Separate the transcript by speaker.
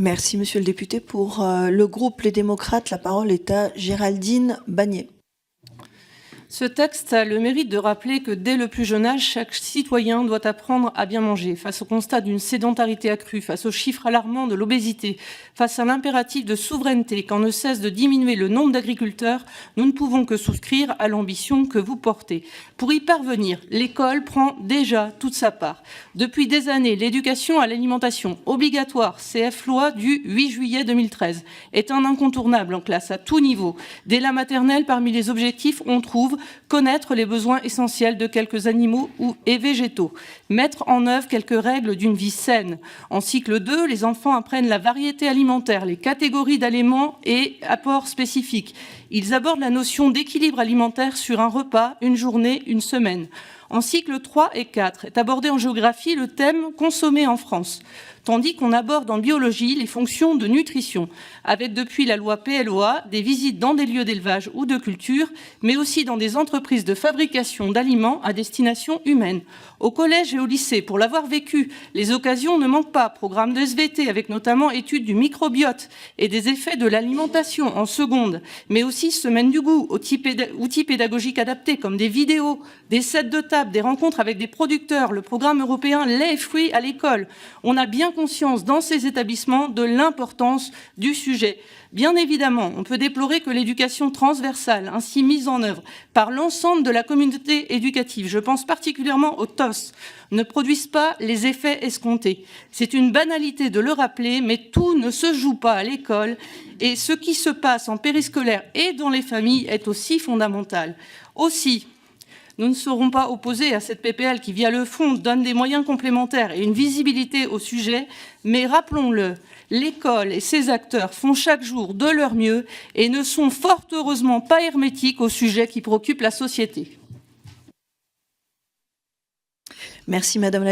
Speaker 1: Merci, monsieur le député. Pour le groupe Les Démocrates, la parole est à Géraldine Bagné.
Speaker 2: Ce texte a le mérite de rappeler que dès le plus jeune âge, chaque citoyen doit apprendre à bien manger. Face au constat d'une sédentarité accrue, face aux chiffres alarmants de l'obésité, face à l'impératif de souveraineté quand ne cesse de diminuer le nombre d'agriculteurs, nous ne pouvons que souscrire à l'ambition que vous portez. Pour y parvenir, l'école prend déjà toute sa part. Depuis des années, l'éducation à l'alimentation obligatoire, CF loi du 8 juillet 2013, est un incontournable en classe à tout niveau. Dès la maternelle, parmi les objectifs, on trouve connaître les besoins essentiels de quelques animaux et végétaux, mettre en œuvre quelques règles d'une vie saine. En cycle 2, les enfants apprennent la variété alimentaire, les catégories d'aliments et apports spécifiques. Ils abordent la notion d'équilibre alimentaire sur un repas, une journée, une semaine. En cycle 3 et 4 est abordé en géographie le thème « Consommer en France », tandis qu'on aborde en biologie les fonctions de nutrition, avec depuis la loi PLOA des visites dans des lieux d'élevage ou de culture, mais aussi dans des entreprises de fabrication d'aliments à destination humaine. Au collège et au lycée, pour l'avoir vécu, les occasions ne manquent pas. Programme de SVT, avec notamment études du microbiote et des effets de l'alimentation en seconde, mais aussi semaine du goût, outils pédagogiques adaptés comme des vidéos, des sets de table, des rencontres avec des producteurs, le programme européen lait et fruits à l'école. On a bien conscience dans ces établissements de l'importance du sujet. Bien évidemment, on peut déplorer que l'éducation transversale, ainsi mise en œuvre par l'ensemble de la communauté éducative, je pense particulièrement au TOS, ne produise pas les effets escomptés. C'est une banalité de le rappeler, mais tout ne se joue pas à l'école et ce qui se passe en périscolaire et dans les familles est aussi fondamental. Aussi, nous ne serons pas opposés à cette PPL qui, via le fond, donne des moyens complémentaires et une visibilité au sujet, mais rappelons-le, l'école et ses acteurs font chaque jour de leur mieux et ne sont fort heureusement pas hermétiques au sujet qui préoccupe la société.
Speaker 1: Merci, madame la